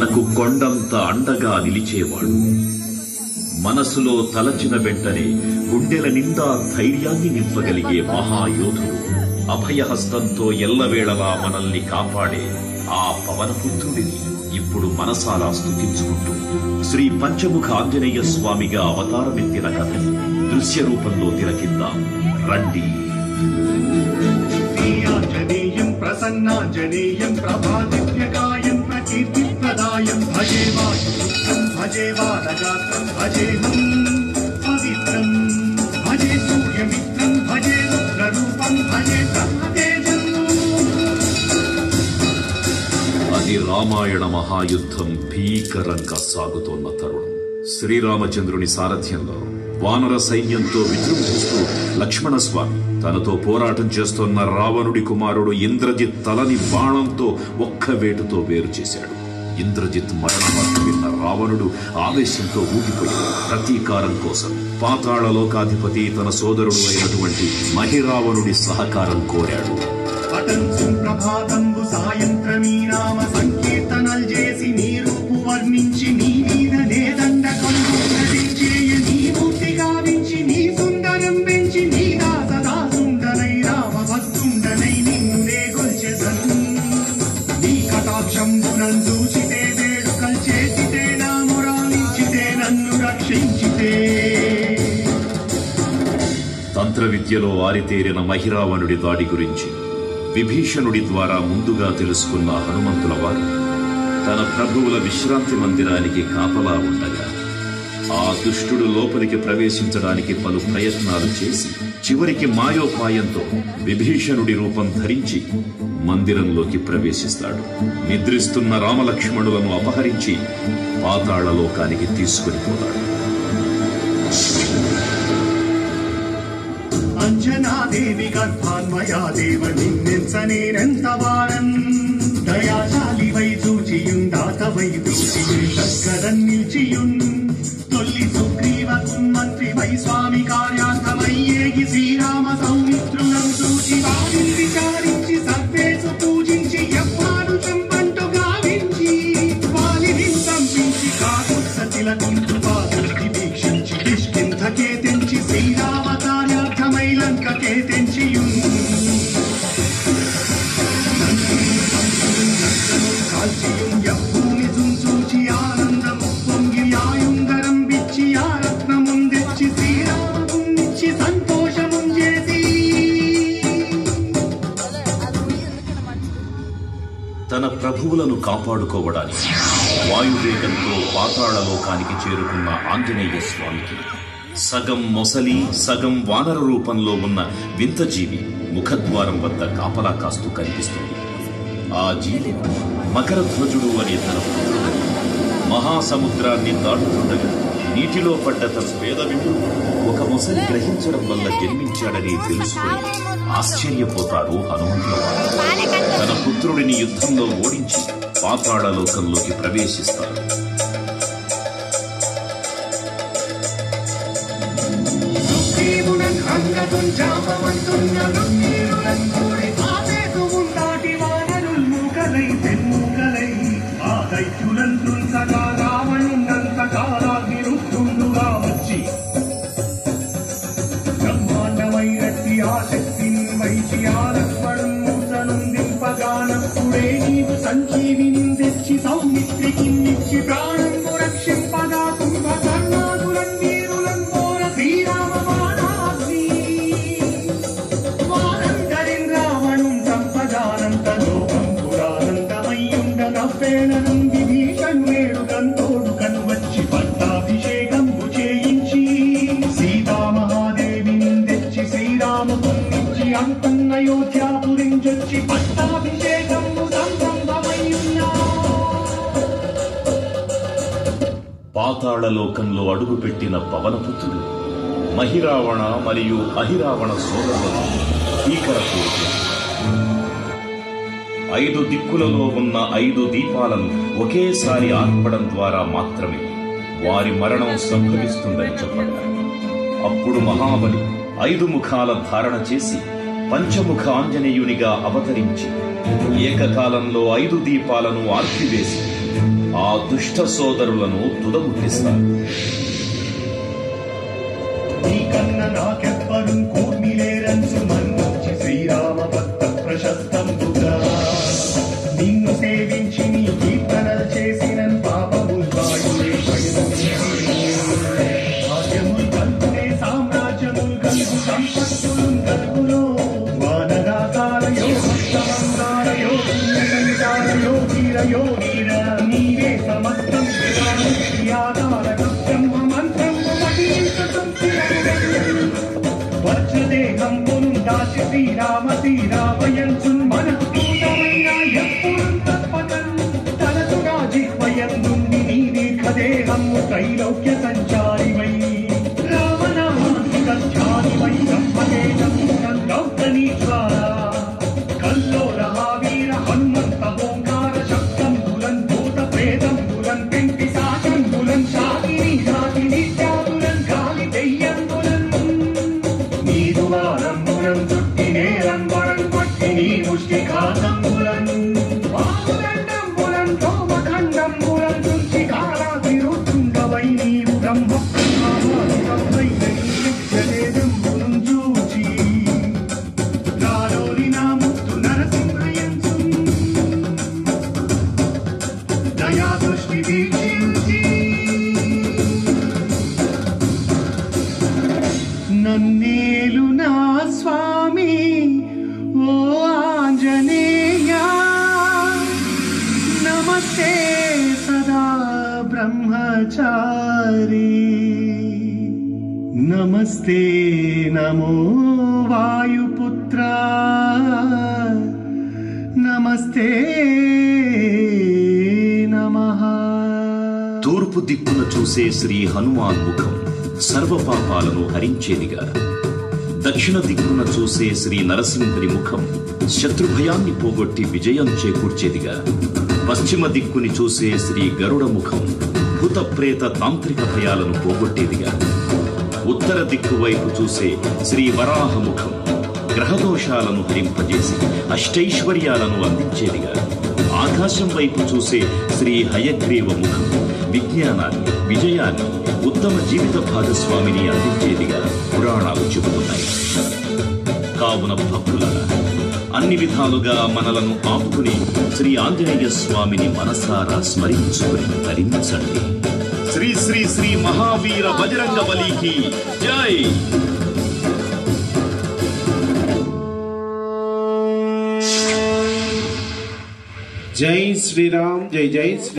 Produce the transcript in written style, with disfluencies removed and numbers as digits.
మనకు కొండంత అండగా నిలిచేవాడు. మనసులో తలచిన వెంటనే గుండెల నిండా ధైర్యాన్ని నింపగలిగే మహాయోధుడు, అభయహస్తంతో ఎల్లవేళలా మనల్ని కాపాడే ఆ పవనపుత్రుడిని ఇప్పుడు మనసారా స్తుతించుకుంటూ శ్రీ పంచముఖ ఆంజనేయ స్వామిగా అవతారమెత్తిన కథని దృశ్య రూపంలో తిలకిద్దాం రండి. ఆంజనేయం ప్రసన్నాంజనేయం ప్రభాదివ్యకాయం ప్రకీర్తిప్రదాయం భజే వాయుపుత్రం భజే వానగాత్రం భజేహం పవిత్రం భజే సూర్యమిత్రం భజే రుద్రరూపం భజే బ్రహ్మతేజం. అది రామాయణ మహాయుద్ధం భీకరంగా సాగుతోన్న తరుణం. శ్రీరామచంద్రుని సారథ్యంలో వానర సైన్యంతో విజృంభిస్తూ లక్ష్మణస్వామి తనతో పోరాటం చేస్తోన్న రావణుడి కుమారుడు ఇంద్రజిత్ తలని బాణంతో ఒక్క వేటుతో వేరు చేశాడు. ఇంద్రజిత్ మరణవార్త విన్న రావణుడు ఆవేశంతో ఊగిపోయాడు. ప్రతీకారం కోసం పాతాళలోకాధిపతి తన సోదరుడు అయినటువంటి మహిరావణుడి సహకారం కోరాడు. ప్రభాతంబు సాయంత్రమీ నామ సంకీర్తనలు చేసి నీ రూపు వర్ణించి నీ మీద నేదండ కొనుగోచేయ నీ మూర్తి గావించి నీ సుందరం పెంచి నీ దాసదాసుండనై రామ భక్తుండనై నిన్నునే గొల్చెదను. నీ కటాక్షంబునన్ చూచితే వేడుకల్ చేసితే నా మురాలించితే నన్ను రక్షించితే. తంత్ర విద్యలో ఆరితేరిన మహిరావణుడి దాడి గురించి విభీషణుడి ద్వారా ముందుగా తెలుసుకున్న హనుమంతుల వారు తన ప్రభువుల విశ్రాంతి మందిరానికి కాపలా ఉండగా ఆ దుష్టుడు లోపలికి ప్రవేశించడానికి పలు ప్రయత్నాలు చేసి చివరికి మాయోపాయంతో విభీషణుడి రూపం ధరించి మందిరంలోకి ప్రవేశిస్తాడు. నిద్రిస్తున్న రామలక్ష్మణులను అపహరించి పాతాళలోకానికి తీసుకుని పోతాడు. అంజనాదేవి గర్భాన్మయా దేవ నిన్నెంత వారన్ దయాశాలి వై చూచియుందాత వై దూచియున్ నిల్చియున్ తొల్లి సుగ్రీవకు మంత్రి వై స్వామి కార్యార్థమయ్యేగి శ్రీరామ సౌమిత్రులం చూచి వారిని విచారించి సర్వేసు పూజించి ఎవ్వారు చంపంటు గావించి వాలిని సంపించి కాకుత్స తిలకుంటు పాదృష్టి వీక్షించి కిష్కింధకే తెంచి శ్రీరామ లంకకే తెంచియున్ కాల్చియున్ యవ్వూని చూచి ఆనందము పొంగి ఆయుంగరం బిచ్చి ఆ రత్నమున్ తెచ్చి శ్రీరామునిచ్చి సంతోషముం చేసి తన ప్రభువులను కాపాడుకోవడానికి వాయువేగంతో పాతాళలోకానికి చేరుకున్న ఆంజనేయ స్వామికి సగం మొసలి సగం వానర రూపంలో ఉన్న వింత జీవి ముఖద్వారం వద్ద కాపలా కాస్తూ కనిపిస్తుంది. ఆ జీవి మకరధ్వజుడు అనే తన పుత్రుడు మహాసముద్రాన్ని దాటుతుండగా నీటిలో పడ్డ తన పేదవిండు ఒక మొసలి గ్రహించడం వల్ల జన్మించాడని తెలుసుకుని ఆశ్చర్యపోతాడు హనుమంతుల వారు. తన పుత్రుడిని యుద్ధంలో ఓడించి పాతాళలోకంలోకి ప్రవేశిస్తాడు. బ్రహ్మాండమైనట్టి ఆ శక్తిని వైచి ఆ లక్ష్మణుంపగానప్పుడే నీవు సంజీవిని తెచ్చి సౌమిత్రికి నిచ్చి ప్రాణము రక్షింపగా కుంభకర్ణాదులం వీరులం కోర శ్రీరామ బాణాగ్ని వానంతరిన్ రావణుం సంపదానంత లోకం పురానందమయ్యుండ నవ్వేణనం విభీషణుడు గంతోడు కనువచ్చి పట్టాభిషేకంబు చేయించి సీతామహాదేవిని తెచ్చి శ్రీరామపునిచ్చి అంతన్నయోధ్యాపురించొచ్చి పట్టాభిషేకంబు సంభవమయ్యున్నా. పాతాళలోకంలో అడుగుపెట్టిన పవనపుత్రుడు మహిరావణ మరియు అహిరావణ సోదరులను భీకరపు 5 దిక్కులలో ఉన్న 5 దీపాలను ఒకేసారి ఆర్పడం ద్వారా మాత్రమే వారి మరణం సంభవిస్తుందని చెప్పబడ్డారు. అప్పుడు మహాబలి 5 ముఖాల ధారణ చేసి పంచముఖ ఆంజనేయునిగా అవతరించి ఏకకాలంలో 5 దీపాలను ఆర్పివేసి ఆ ఆ దుష్ట సోదరులను తుదముట్టిస్తారు. నీకన్న నాకెవ్వరు కూర్మిలేరంచు మన్నించి శ్రీరామ భక్త ప్రశస్తంబుగా నిన్ను సేవించి నీ కీర్తనలు చేసిన పాపముల్ వాయులే భాగ్యముల్ కల్పునే సామ్రాజ్యముల్ కలుగు సంపత్తులు కలుగులో వానరాకాలయో భక్తమందారయో పుణ్యకంకారయో వీరయో వీర నీవే సమస్తం ఆధారక బ్రహ్మ మంత్రము వజ్రదేహంబును దాచి శ్రీరామ శ్రీరామయంచు మనకు దూరమైన ఎప్పుడు తప్పకన్ తలచుగా జిహ్వయందుండి నీ దీర్ఘదేహము త్రైలోక్య సంచారివై రామనామాధికచారివై బ్రహ్మదేశమునందౌకనీశ్వర కల్లోల వీర హనుమంత ఓంకార శబ్దంబులన్ భూత ప్రేతంబులన్ పెంటి సాశంబులన్ శాకిని శాకిని చాతులన్ గాలి దెయ్యంబులన్ నీదు వారంబులన్ చుట్టి నేరంబులన్ పట్టి నీ ముష్టి కాదంబులన్ వాముదండంబులన్ తోమఖండంబులన్ చుంచి కాలాది రుతుండవై నీవు బ్రహ్మ ప్రమాణికమై నిత్యదేదంబులను చూచి రాలోని నా ముత్తు నరసింహయంచు దయా దృష్టి వీక్షించి నన్నేలు నా స్వామి ఓ ఆంజనేయ నమస్తే సదా బ్రహ్మచారి నమస్తే నమో వాయుపుత్ర నమస్తే నమః. తూర్పు దిక్కున చూసే శ్రీ హనుమాన్ ముఖం సర్వ పాపాలను హరించేదిగా, దక్షిణ దిక్కున చూసే శ్రీ నరసింహుని ముఖం శత్రుభయాన్ని పోగొట్టి విజయం చేకూర్చేదిగా, పశ్చిమ దిక్కుని చూసే శ్రీ గరుడ ముఖం భూత ప్రేత తాంత్రిక భయాలను పోగొట్టేదిగా, ఉత్తర దిక్కు వైపు చూసే శ్రీ వరాహ ముఖం గ్రహదోషాలను హరింపజేసి అష్టైశ్వర్యాలను అందించేదిగా, ఆకాశం వైపు చూసే శ్రీ హయగ్రీవ ముఖం విజ్ఞానాన్ని, విజయాన్ని, ఉత్తమ జీవిత భాగస్వామిని అందించేదిగా పురాణాలు చెబుతున్నాయి. కావున భక్తులారా, అన్ని విధాలుగా మనలను ఆపుకుని శ్రీ ఆంజనేయ స్వామిని మనసారా స్మరించుకుని తరించండి. శ్రీ శ్రీ శ్రీ మహావీర బజరంగ బలికి జై. జై శ్రీరామ్, జై జై శ్రీ